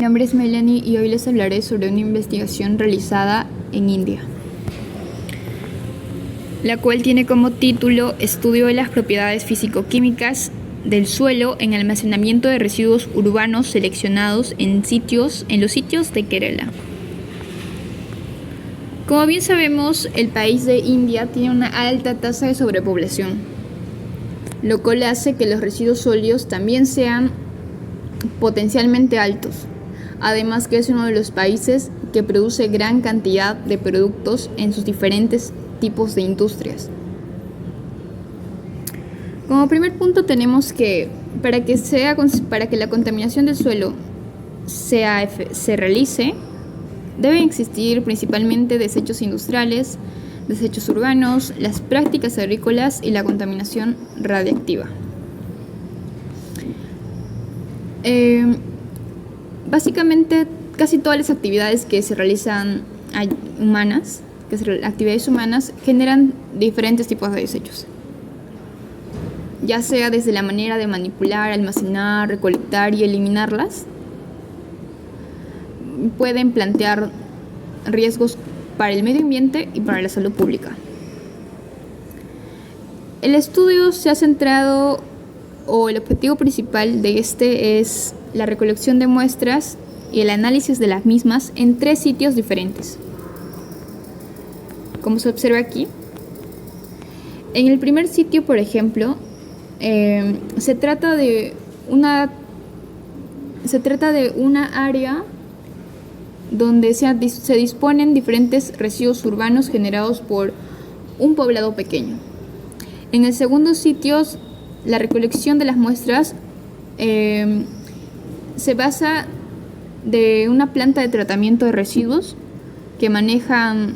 Mi nombre es Melanie y hoy les hablaré sobre una investigación realizada en India, la cual tiene como título Estudio de las propiedades físico-químicas del suelo en almacenamiento de residuos urbanos seleccionados en los sitios de Kerala. Como bien sabemos, el país de India tiene una alta tasa de sobrepoblación, lo cual hace que los residuos sólidos también sean potencialmente altos. Además que es uno de los países que produce gran cantidad de productos en sus diferentes tipos de industrias. Como primer punto tenemos que para que la contaminación del suelo se realice, deben existir principalmente desechos industriales, desechos urbanos, las prácticas agrícolas y la contaminación radiactiva. Básicamente, casi todas las actividades que se realizan actividades humanas, generan diferentes tipos de desechos. Ya sea desde la manera de manipular, almacenar, recolectar y eliminarlas, pueden plantear riesgos para el medio ambiente y para la salud pública. El estudio se ha centrado, o el objetivo principal de este es la recolección de muestras y el análisis de las mismas en 3 sitios diferentes. Como se observa aquí, en el primer sitio, por ejemplo, se trata de una área donde se disponen diferentes residuos urbanos generados por un poblado pequeño. En el segundo sitio, la recolección de las muestras se basa de una planta de tratamiento de residuos que manejan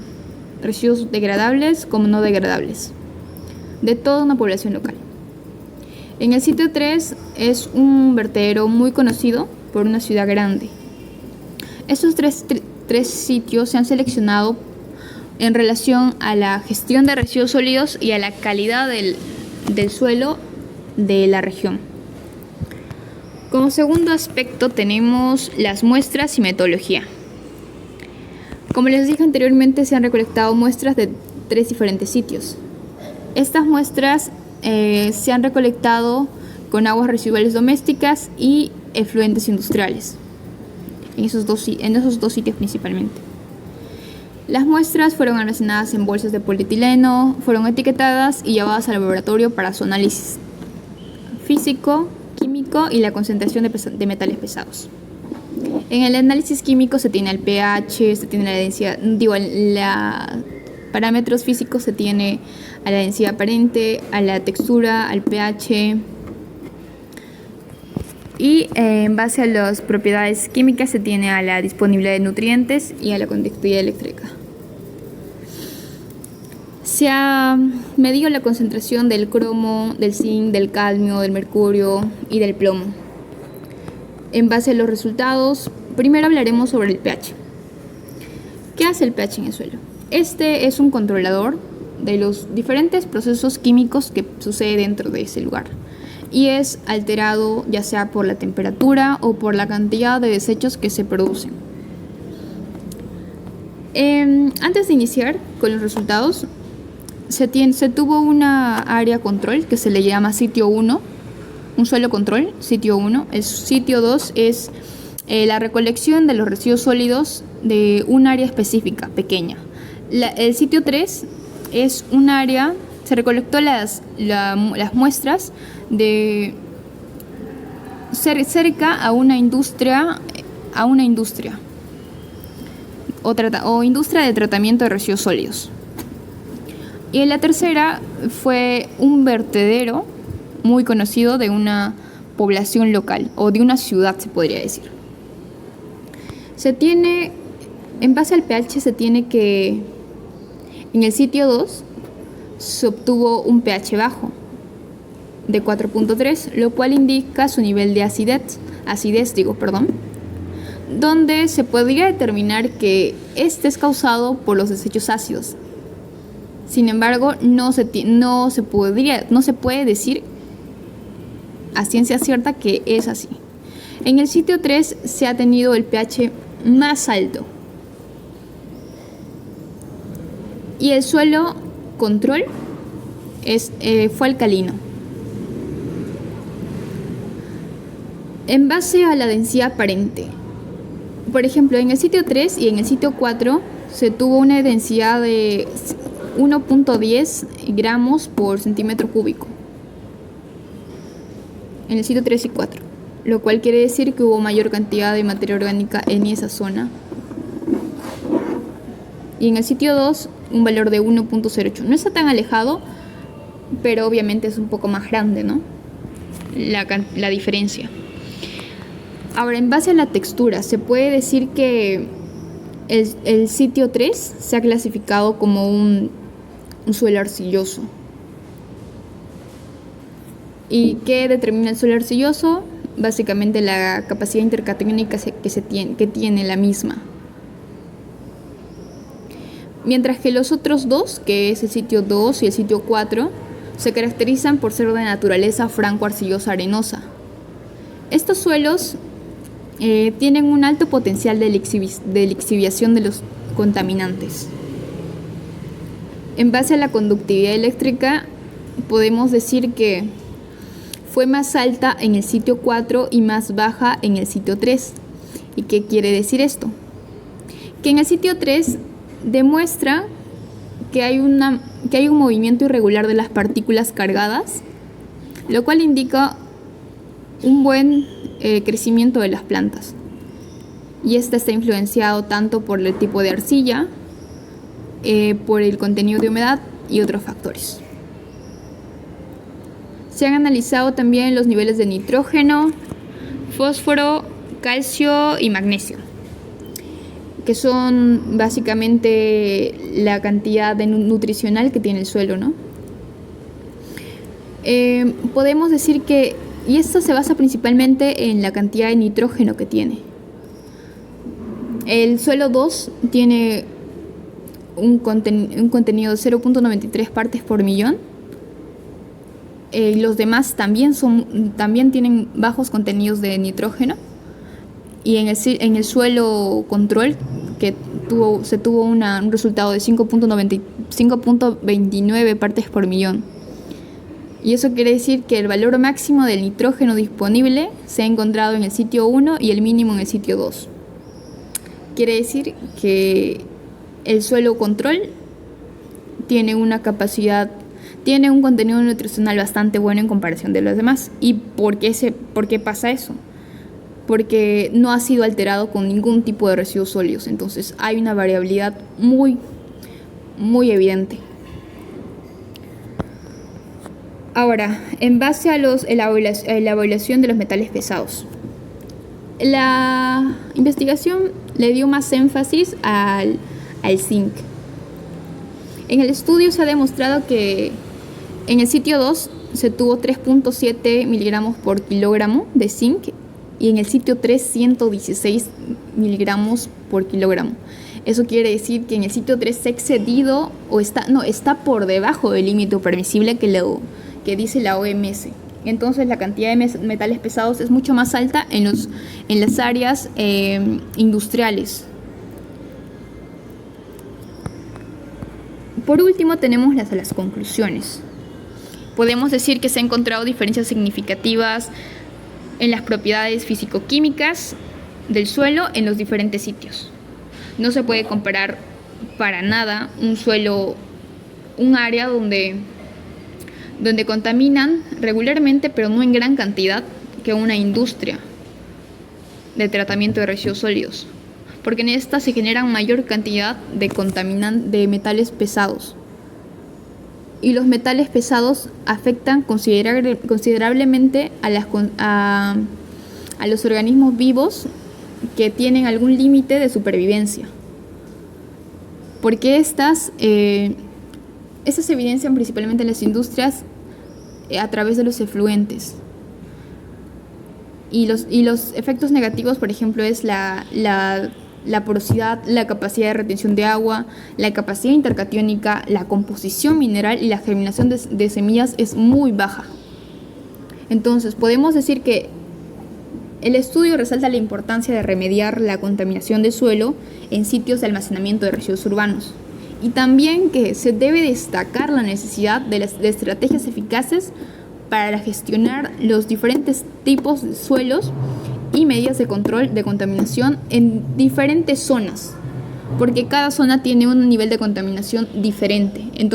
residuos degradables como no degradables de toda una población local. En el sitio 3 es un vertedero muy conocido por una ciudad grande. Estos tres sitios se han seleccionado en relación a la gestión de residuos sólidos y a la calidad del suelo de la región. Como segundo aspecto tenemos las muestras y metodología. Como les dije anteriormente, se han recolectado muestras de 3 diferentes sitios. Estas muestras se han recolectado con aguas residuales domésticas y efluentes industriales, en esos dos sitios principalmente. Las muestras fueron almacenadas en bolsas de polietileno, fueron etiquetadas y llevadas al laboratorio para su análisis físico, químico y la concentración de metales pesados. En el análisis químico se tiene el pH, se tiene la densidad, parámetros físicos se tiene a la densidad aparente, a la textura, al pH, y en base a las propiedades químicas se tiene a la disponibilidad de nutrientes y a la conductividad eléctrica. Se ha medido la concentración del cromo, del zinc, del cadmio, del mercurio y del plomo. En base a los resultados, primero hablaremos sobre el pH. ¿Qué hace el pH en el suelo? Este es un controlador de los diferentes procesos químicos que suceden dentro de ese lugar y es alterado ya sea por la temperatura o por la cantidad de desechos que se producen. Antes de iniciar con los resultados, se tuvo una área control que se le llama sitio 1, un suelo control, sitio 1. El sitio 2 es la recolección de los residuos sólidos de un área específica, pequeña. El sitio 3 es un área, se recolectó las muestras de cerca a una industria o industria de tratamiento de residuos sólidos. Y en la tercera fue un vertedero muy conocido de una población local o de una ciudad, se podría decir. En base al pH se tiene que en el sitio 2 se obtuvo un pH bajo de 4.3, lo cual indica su nivel de acidez, donde se podría determinar que este es causado por los desechos ácidos. Sin embargo, no se puede decir a ciencia cierta que es así. En el sitio 3 se ha tenido el pH más alto. Y el suelo control fue alcalino. En base a la densidad aparente, por ejemplo, en el sitio 3 y en el sitio 4 se tuvo una densidad de 1.10 gramos por centímetro cúbico. En el sitio 3 y 4, lo cual quiere decir que hubo mayor cantidad de materia orgánica en esa zona. Y en el sitio 2, un valor de 1.08. No está tan alejado, pero obviamente es un poco más grande, ¿no? La diferencia. Ahora, en base a la textura, se puede decir que el sitio 3 se ha clasificado como un suelo arcilloso. ¿Y qué determina el suelo arcilloso? Básicamente la capacidad intercatiónica que tiene la misma. Mientras que los otros dos, que es el sitio 2 y el sitio 4, se caracterizan por ser de naturaleza franco-arcillosa arenosa. Estos suelos tienen un alto potencial de lixiviación de los contaminantes. En base a la conductividad eléctrica, podemos decir que fue más alta en el sitio 4 y más baja en el sitio 3. ¿Y qué quiere decir esto? Que en el sitio 3 demuestra que hay un movimiento irregular de las partículas cargadas, lo cual indica un buen crecimiento de las plantas. Y este está influenciado tanto por el tipo de arcilla, por el contenido de humedad y otros factores. Se han analizado también los niveles de nitrógeno, fósforo, calcio y magnesio, que son básicamente la cantidad nutricional que tiene el suelo, ¿no? Podemos decir que, y esto se basa principalmente en la cantidad de nitrógeno que tiene. El suelo 2 tiene un contenido de 0.93 partes por millón. Los demás también tienen bajos contenidos de nitrógeno. Y en el suelo control, que se tuvo un resultado de 5.29 partes por millón. Y eso quiere decir que el valor máximo del nitrógeno disponible se ha encontrado en el sitio 1 y el mínimo en el sitio 2. Quiere decir que el suelo control tiene un contenido nutricional bastante bueno en comparación de los demás. ¿Y por qué pasa eso? Porque no ha sido alterado con ningún tipo de residuos sólidos. Entonces hay una variabilidad muy, muy evidente. Ahora, en base a la evaluación de los metales pesados, la investigación le dio más énfasis al zinc. En el estudio se ha demostrado que en el sitio 2 se tuvo 3.7 miligramos por kilogramo de zinc y en el sitio 3 116 miligramos por kilogramo. Eso quiere decir que en el sitio 3 se ha excedido o está por debajo del límite permisible que dice la OMS. Entonces la cantidad de metales pesados es mucho más alta en las áreas industriales. Por último tenemos las conclusiones. Podemos decir que se han encontrado diferencias significativas en las propiedades físico-químicas del suelo en los diferentes sitios. No se puede comparar para nada un área donde contaminan regularmente, pero no en gran cantidad, que una industria de tratamiento de residuos sólidos, porque en esta se generan mayor cantidad de metales pesados. Y los metales pesados afectan considerablemente a los organismos vivos que tienen algún límite de supervivencia. Porque estas se evidencian principalmente en las industrias a través de los efluentes. Y los efectos negativos, por ejemplo, es la porosidad, la capacidad de retención de agua, la capacidad intercatiónica, la composición mineral y la germinación de semillas es muy baja. Entonces, podemos decir que El estudio resalta la importancia de remediar la contaminación del suelo en sitios de almacenamiento de residuos urbanos y también que se debe destacar la necesidad de estrategias eficaces para gestionar los diferentes tipos de suelos y medidas de control de contaminación en diferentes zonas, porque cada zona tiene un nivel de contaminación diferente. Entonces,